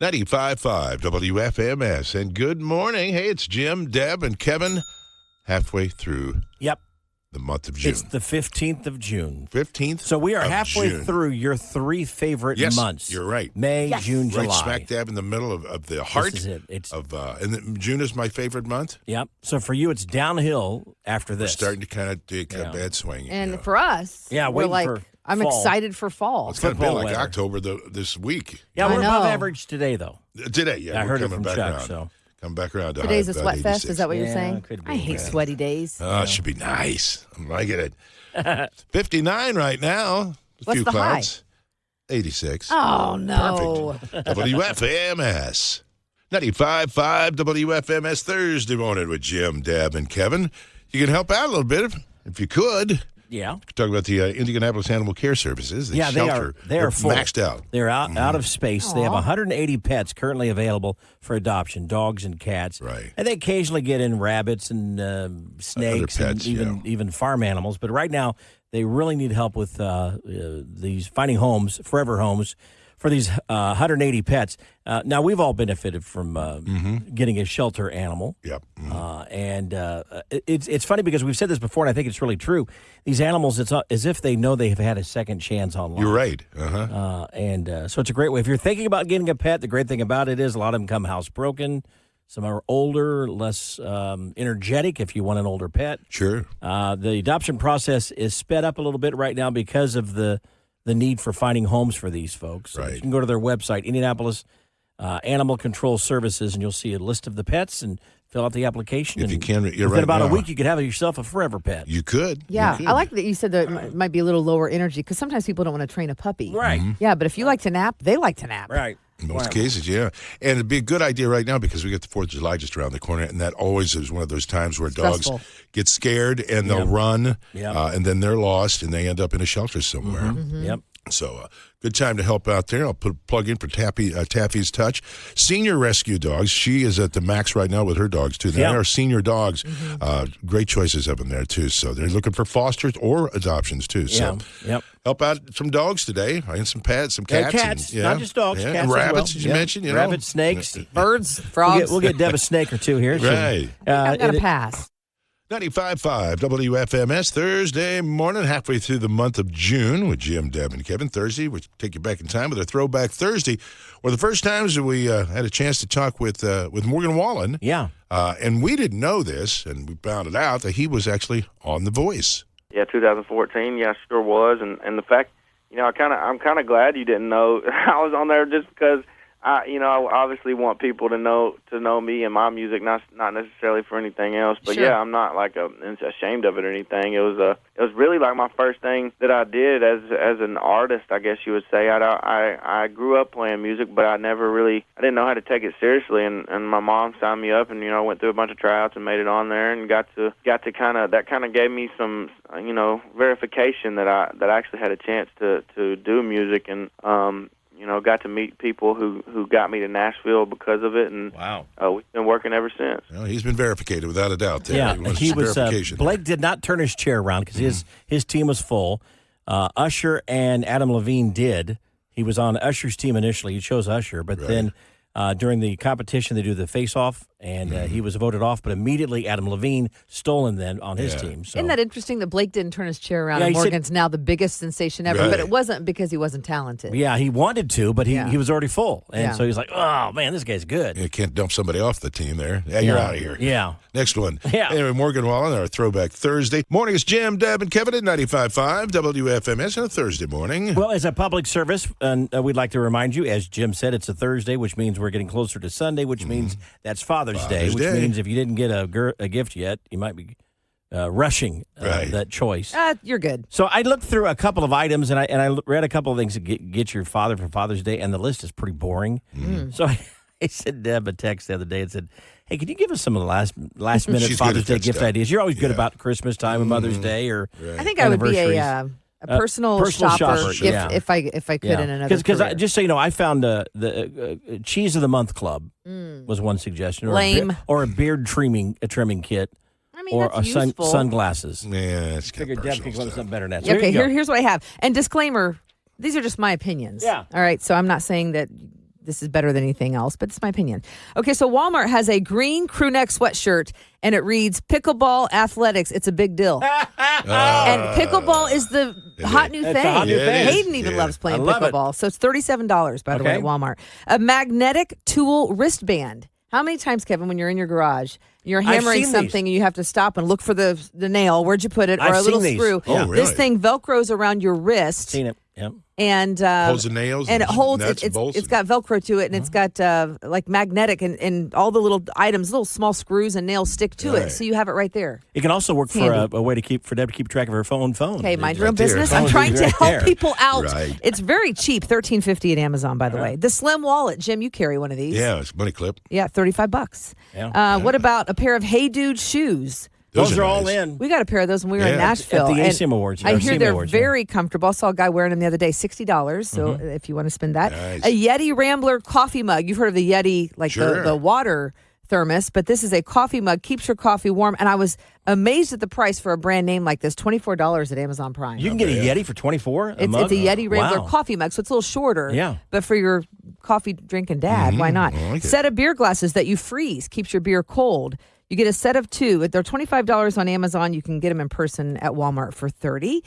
95.5 WFMS. And good morning. Hey, it's Jim, Deb, and Kevin halfway through the month of June. It's the 15th of June. 15th So we are halfway June. through your three favorite months. You're right. May, June, July. Right smack dab in the middle of the heart. This is it. And June is my favorite month. Yep. So for you, it's downhill after this. We're starting to kind of take a bad swing. And for us, we're like, I'm excited for fall. It's going to be like October this week. Yeah, we're above average today, though. Today, I heard it coming from back Chuck, around. so. Come back around to Today's a sweat 86. fest. Is that what you're saying? Could be, I hate sweaty days. Oh, it should be nice. I'm liking it. 59 right now. What's few the clouds. 86. Oh, no. Perfect. WFMS. 95.5 WFMS Thursday morning with Jim, Deb, and Kevin. You can help out a little bit if you could. Yeah. Talk about the Indianapolis Animal Care Services. The shelter. They are full. Maxed out. They're out of space. Aww. They have 180 pets currently available for adoption, dogs and cats. Right. And they occasionally get in rabbits and snakes pets, and even farm animals. But right now, they really need help with these finding homes, forever homes, for these 180 pets. Now, we've all benefited from getting a shelter animal. Yep. And it's funny because we've said this before, and I think it's really true. These animals, it's as if they know they have had a second chance on life. You're right. So it's a great way. If you're thinking about getting a pet, the great thing about it is a lot of them come housebroken. Some are older, less energetic if you want an older pet. Sure. The adoption process is sped up a little bit right now because of the need for finding homes for these folks. So right. You can go to their website, Indianapolis Animal Control Services, and you'll see a list of the pets and fill out the application. If you and can, within about a week, you could have yourself a forever pet. You could. Yeah, You could. I like that you said that it might be a little lower energy because sometimes people don't want to train a puppy. Right. Yeah, but if you like to nap, they like to nap. Right. In most cases, yeah. And it'd be a good idea right now because we get the 4th of July just around the corner, and that always is one of those times where Stressful. dogs get scared and they'll run, and then they're lost and they end up in a shelter somewhere. Mm-hmm. Yep. So good time to help out there. I'll put a plug in for Taffy's Touch. Senior rescue dogs. She is at the max right now with her dogs, too. They are senior dogs. Great choices of them there, too. So they're looking for fosters or adoptions, too. So help out some dogs today and some pets, some cats. Cats, not just dogs, cats and as rabbits, well. as you mentioned. Rabbits, snakes. Birds, frogs. We'll get Deb a snake or two here. Right. I'm going to pass. 95.5 WFMS Thursday morning, halfway through the month of June with Jim, Deb, and Kevin. Thursday, we'll take you back in time with a Throwback Thursday, where the first times that we had a chance to talk with Morgan Wallen. Yeah. And we didn't know this, and we found it out that he was actually on The Voice. Yeah, 2014. Yeah, sure was. And the fact, I'm kind of glad you didn't know I was on there just because I obviously want people to know me and my music, not necessarily for anything else. But Sure. yeah, I'm not like ashamed of it or anything. It was really like my first thing that I did as an artist, I guess you would say. I grew up playing music, but I didn't know how to take it seriously. And my mom signed me up, and I went through a bunch of tryouts and made it on there, and got to kind of gave me some verification that I actually had a chance to do music and. Got to meet people who got me to Nashville because of it, and wow, we've been working ever since. Well, he's been verified without a doubt. There. Yeah, He he was. verification. Blake did not turn his chair around because his team was full. Usher and Adam Levine did. He was on Usher's team initially. He chose Usher, but then during the competition they do the face-off, and he was voted off. But immediately Adam Levine stole him then on his team. So. Isn't that interesting that Blake didn't turn his chair around Yeah, and he said- Morgan's now the biggest sensation ever? Right. But it wasn't because he wasn't talented. Yeah, he wanted to, but he was already full, and Yeah. so he's like, "Oh man, this guy's good." You can't dump somebody off the team there. Yeah, you're out of here. Yeah. Next one. Yeah. Anyway, Morgan Wallen, our Throwback Thursday. Morning is Jim, Deb, and Kevin at 95.5 WFMS on a Thursday morning. Well, as a public service, and we'd like to remind you, as Jim said, it's a Thursday, which means we're getting closer to Sunday, which means that's Father's Day, which means if you didn't get a gift yet, you might be rushing that choice. You're good. So I looked through a couple of items, and I read a couple of things to get your father for Father's Day, and the list is pretty boring. So I sent Deb a text the other day and said, "Hey, can you give us some of the last minute She's Father's good Day at gift stuff. ideas? You're always good about Christmas time and Mother's Day or I think I would be anniversaries." a personal shopper if I could in another Because career. just so you know, I found the Cheese of the Month Club was one suggestion, or Lame. or a beard trimming kit, I mean, or that's useful. sunglasses. Yeah, it's kind Figured of Deb personal could come up with stuff. something better than that. So Okay, here you go. here's what I have. And disclaimer, these are just my opinions. Yeah. All right, so I'm not saying that this is better than anything else, but it's my opinion. Okay, so Walmart has a green crew neck sweatshirt, and it reads "Pickleball Athletics." It's a big deal. And pickleball is the hot new thing. A hot new thing. Hayden even loves playing pickleball. So it's $37, by the way, at Walmart. A magnetic tool wristband. How many times, Kevin, when you're in your garage, you're hammering something and you have to stop and look for the nail, where'd you put it, or I've a little seen screw. Oh, really? This thing Velcros around your wrist. Seen it. Yep. And holds the nails and it holds nuts, it's got Velcro to it, and it's got like magnetic, and all the little items, little small screws and nails stick to it, so you have it right there. It can also work for a way to for Deb to keep track of her phone. Okay, mind your own there. business. I'm trying to help people out. Right. It's very cheap, $13.50 at Amazon, by the way. The Slim Wallet, Jim, you carry one of these. Yeah, it's a money clip. Yeah, $35. Yeah. What about a pair of Hey Dude shoes? Those are all nice. in. We got a pair of those when we were in Nashville. At the and ASIM Awards. I hear ASIM they're Awards, very comfortable. I saw a guy wearing them the other day, $60. So if you want to spend that. Nice. A Yeti Rambler coffee mug. You've heard of the Yeti, like the water thermos, but this is a coffee mug, keeps your coffee warm. And I was amazed at the price for a brand name like this, $24 at Amazon Prime. You can get a Yeti for $24? It's a Yeti Rambler coffee mug, so it's a little shorter. Yeah. But for your coffee drinking dad, why not? like Set of beer glasses that you freeze, keeps your beer cold. You get a set of 2. They're $25 on Amazon. You can get them in person at Walmart for $30.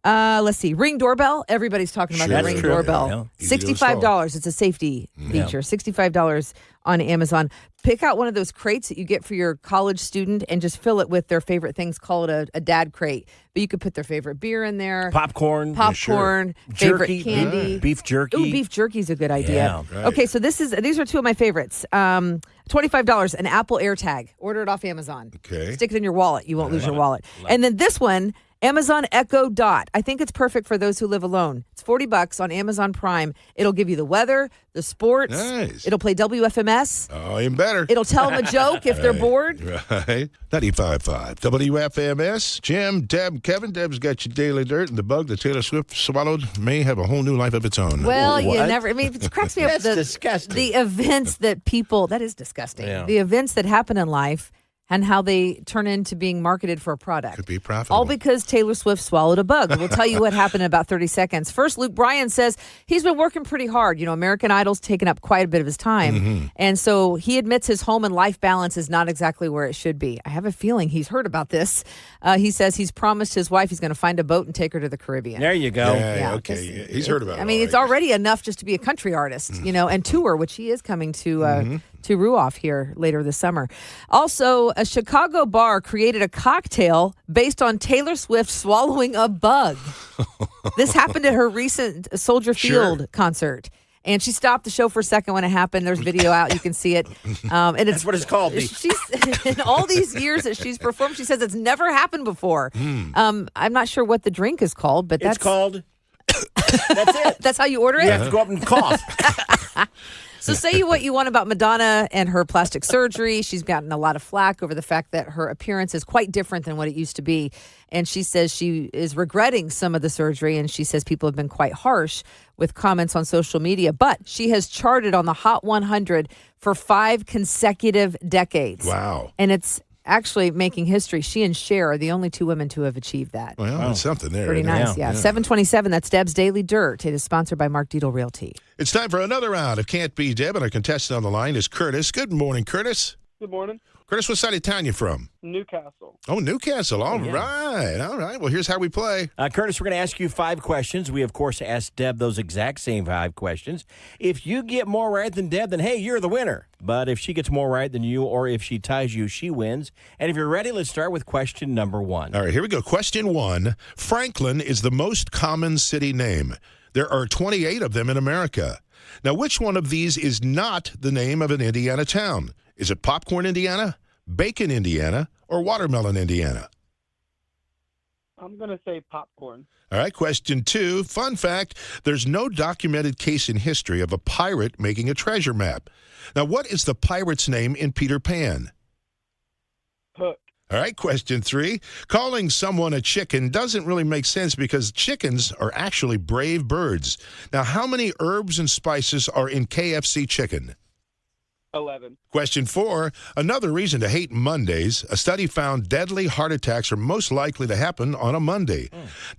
Let's see. Ring doorbell. Everybody's talking about the Ring doorbell. Yeah. $65. It's a safety feature. $65 on Amazon. Pick out one of those crates that you get for your college student and just fill it with their favorite things. Call it a dad crate. But you could put their favorite beer in there. Popcorn. Favorite Jerky, candy. Beef jerky. Ooh, beef jerky is a good idea. Yeah, right. Okay, so these are 2 of my favorites. $25, an Apple AirTag. Order it off Amazon. Okay. Stick it in your wallet. You won't lose your wallet. And then this one, Amazon Echo Dot. I think it's perfect for those who live alone. It's $40 on Amazon Prime. It'll give you the weather, the sports. Nice. It'll play WFMS. Oh, even better. It'll tell them a joke if they're bored. Right. 95.5 WFMS. Jim, Deb, Kevin. Deb's got your daily dirt, and the bug that Taylor Swift swallowed may have a whole new life of its own. Well, you never. I mean, it cracks me up. That's disgusting. The events that people. That is disgusting. Yeah. The events that happen in life and how they turn into being marketed for a product. Could be profitable. All because Taylor Swift swallowed a bug. We'll tell you what happened in about 30 seconds. First, Luke Bryan says he's been working pretty hard. You know, American Idol's taken up quite a bit of his time. And so he admits his home and life balance is not exactly where it should be. I have a feeling he's heard about this. He says he's promised his wife he's going to find a boat and take her to the Caribbean. There you go. Yeah, okay. He's heard about it. I mean, all it's right. already enough just to be a country artist, you know, and tour, which he is coming to Ruoff here later this summer. Also, a Chicago bar created a cocktail based on Taylor Swift swallowing a bug. This happened at her recent Soldier Field concert. And she stopped the show for a second when it happened. There's video out. You can see it. And it's That's what it's called. She's in all these years that she's performed, she says it's never happened before. I'm not sure what the drink is called, but It's called... That's it. that's how you order it? You have to go up and cough. So say what you want about Madonna and her plastic surgery. She's gotten a lot of flack over the fact that her appearance is quite different than what it used to be. And she says she is regretting some of the surgery, and she says people have been quite harsh with comments on social media. But she has charted on the Hot 100 for 5 consecutive decades. Wow. And it's actually making history. She and Cher are the only 2 women to have achieved that. Well, that's something there. Pretty isn't it? nice, yeah. 727, that's Deb's Daily Dirt. It is sponsored by Mark Dietel Realty. It's time for another round of Can't Be Deb, and our contestant on the line is Curtis. Good morning, Curtis. Good morning. Curtis, what side of town you from? Newcastle. Oh, Newcastle. All right. Well, here's how we play. Curtis, we're going to ask you 5 questions. We, of course, asked Deb those exact same 5 questions. If you get more right than Deb, then, hey, you're the winner. But if she gets more right than you, or if she ties you, she wins. And if you're ready, let's start with question number 1. All right, here we go. Question 1. Franklin is the most common city name. There are 28 of them in America. Now, which one of these is not the name of an Indiana town? Is it Popcorn, Indiana, Bacon, Indiana, or Watermelon, Indiana? I'm going to say popcorn. All right, question 2. Fun fact, there's no documented case in history of a pirate making a treasure map. Now, what is the pirate's name in Peter Pan? Hook. All right, question 3. Calling someone a chicken doesn't really make sense because chickens are actually brave birds. Now, how many herbs and spices are in KFC chicken? 11. Question 4. Another reason to hate Mondays. A study found deadly heart attacks are most likely to happen on a Monday.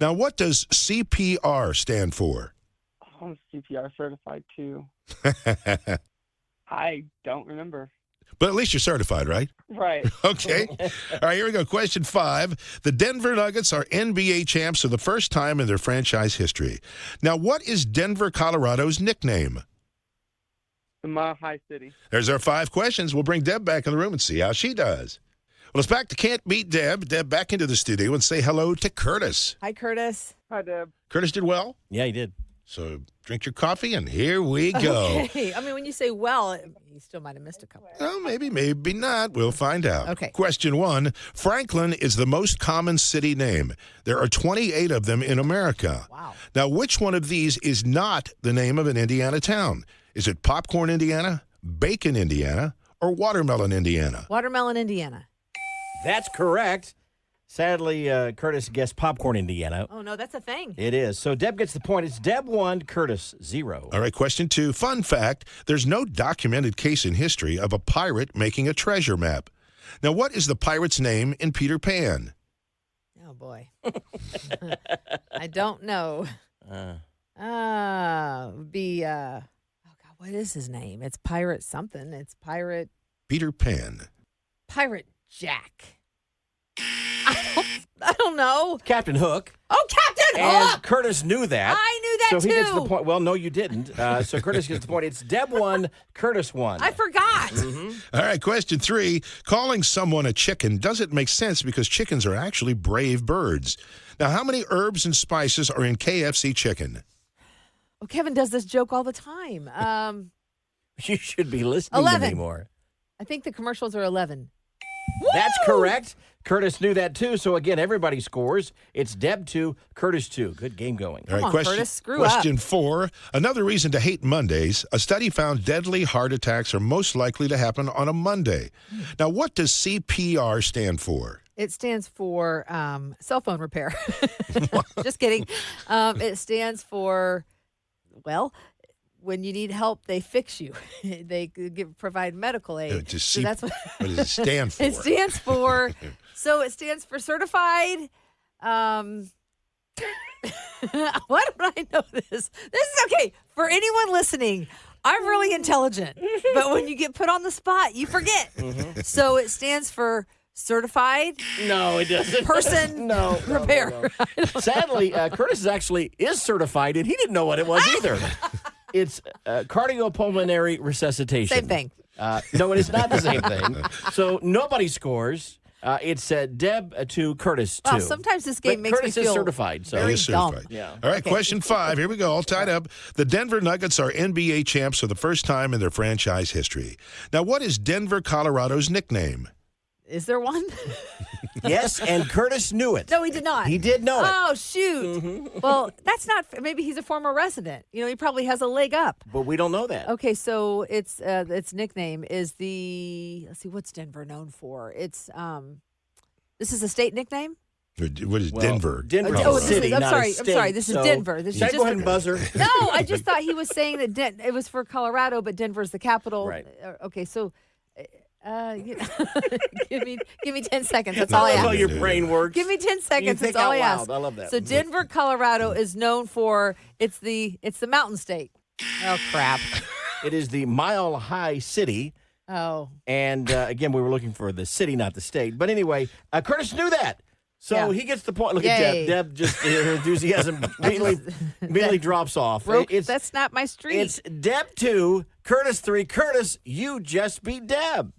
Now, what does CPR stand for? I'm CPR certified too. I don't remember. But at least you're certified, right? Right. Okay. All right, here we go. Question 5. The Denver Nuggets are NBA champs for the first time in their franchise history. Now, what is Denver, Colorado's nickname? The Mile High City. There's our 5 questions. We'll bring Deb back in the room and see how she does. Well, it's back to Can't Beat Deb. Deb, back into the studio and say hello to Curtis. Hi, Curtis. Hi, Deb. Curtis did well, Yeah, he did. so drink your coffee, and here we go. Okay. I mean, when you say well, you still might have missed a couple. Well, maybe not. We'll find out. Okay. Question 1. Franklin is the most common city name. There are 28 of them in America. Wow. Now, which one of these is not the name of an Indiana town? Is it Popcorn, Indiana, Bacon, Indiana, or Watermelon, Indiana? Watermelon, Indiana. That's correct. Sadly, Curtis guessed Popcorn, Indiana. Oh, no, that's a thing. It is. So Deb gets the point. It's Deb 1, Curtis 0. All right, question 2. Fun fact, there's no documented case in history of a pirate making a treasure map. Now, what is the pirate's name in Peter Pan? Oh, boy. I don't know. Oh, God, what is his name? It's Pirate something. It's Pirate Peter Pan. Jack. I don't know. Captain Hook. Oh, Captain And Hook! Curtis knew that. I knew that, so too. he gets the point. Well, no, you didn't. So Curtis gets the point. It's Deb 1, Curtis 1. I forgot. All right, question 3. Calling someone a chicken doesn't make sense because chickens are actually brave birds. Now, how many herbs and spices are in KFC chicken? Oh, Kevin does this joke all the time. You should be listening 11. to me more. I think the commercials are 11. That's Woo! correct. Curtis knew that, too. So, again, everybody scores. It's Deb 2, Curtis 2. Good game going. All right, Come on, Curtis, screw up. question 4. Another reason to hate Mondays, a study found deadly heart attacks are most likely to happen on a Monday. Now, what does CPR stand for? It stands for cell phone repair. Just kidding. It stands for, well, when you need help, they fix you. They provide medical aid. So that's what does it stand for? it stands for. So it stands for certified. Why don't I know this? This is okay for anyone listening. I'm really intelligent, but when you get put on the spot, you forget. So it stands for certified. No, it doesn't. Person no, repair. no. Sadly, Curtis actually is certified, and he didn't know what it was either. It's cardiopulmonary resuscitation. Same thing. No, it is not the same thing. So nobody scores. It's Deb 2, Curtis 2. Well, sometimes this game But makes Curtis me feel is certified. So very He is certified. dumb. Yeah. All right, question 5. Here we go, all tied up. The Denver Nuggets are NBA champs for the first time in their franchise history. Now, what is Denver, Colorado's nickname? Is there one? Yes, and Curtis knew it. No, he did not. He did know it. Oh, shoot. Well, that's not, maybe he's a former resident. You know, he probably has a leg up. But we don't know that. Okay, so its nickname is let's see, what's Denver known for? It's, this is a state nickname? What is Well, Denver? Denver Oh, is a city, I'm not sorry. a state. I'm sorry. This is So- Denver. This is Should I just go ahead and buzzer? No, I just thought he was saying that it was for Colorado, but Denver's the capital. Right. Okay, so give me 10 seconds. That's all I That's how ask. your brain works. Give me 10 seconds. You That's think all out I ask. loud. I love that. So Denver, Colorado is known for it's the mountain state. Oh crap. It is the Mile High City. Oh. And again, we were looking for the city, not the state. But anyway, Curtis knew that. So Yeah. he gets the point. Look Yay. at Deb. Deb just, her enthusiasm immediately drops off. That's not my street. It's Deb 2, Curtis 3. Curtis, you just beat Deb.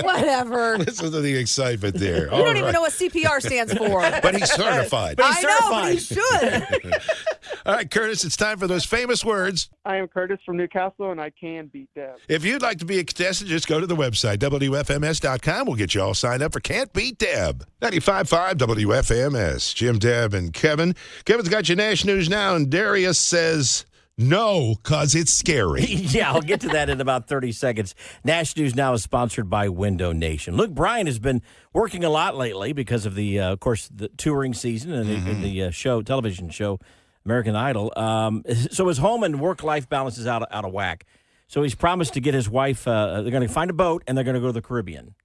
Whatever. Listen to the excitement there. You don't even know what CPR stands for. But he's certified. But he's I know, but he certified. should. All right, Curtis, it's time for those famous words. I am Curtis from Newcastle, and I can beat Deb. If you'd like to be a contestant, just go to the website, WFMS.com. We'll get you all signed up for Can't Beat Deb. 95.5 WFMS. Jim, Deb, and Kevin. Kevin's got your Nash News now, and Darius says no, because it's scary. Yeah, I'll get to that in about 30 seconds. Nash News Now is sponsored by Window Nation. Luke Bryan has been working a lot lately because of the, of course, the touring season and the television show, American Idol. So his home and work-life balance is out of whack. So he's promised to get his wife, they're going to find a boat, and they're going to go to the Caribbean.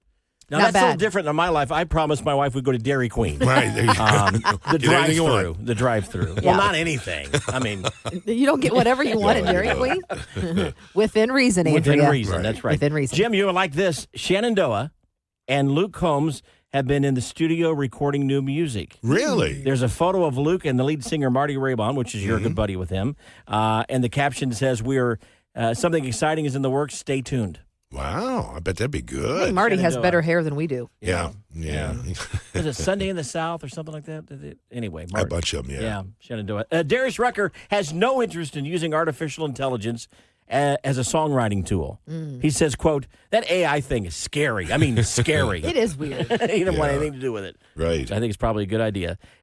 Now, Not that's a little bad. different in my life. I promised my wife we'd go to Dairy Queen. Right. There you go. The Get anything you want. drive-through. The drive-through. Yeah. Well, not anything. I mean, You don't get whatever you want at No, Dairy you Queen. Within reason, Andrea. within reason. Right. That's right. Within reason. Jim, you would like this. Shenandoah and Luke Combs have been in the studio recording new music. Really? There's a photo of Luke and the lead singer Marty Raybon, which is your good buddy with him. And the caption says, "We're something exciting is in the works. Stay tuned." Wow. I bet that'd be I think good. Marty has Shenandoah. better hair than we do. Yeah. Was it Sunday in the South or something like that? Anyway, A Marty. bunch of them, Yeah, Shenandoah. Darius Rucker has no interest in using artificial intelligence as a songwriting tool. He says, quote, "That AI thing is scary. I mean, scary." It is weird. He didn't want anything to do with it. Right. So I think it's probably a good idea.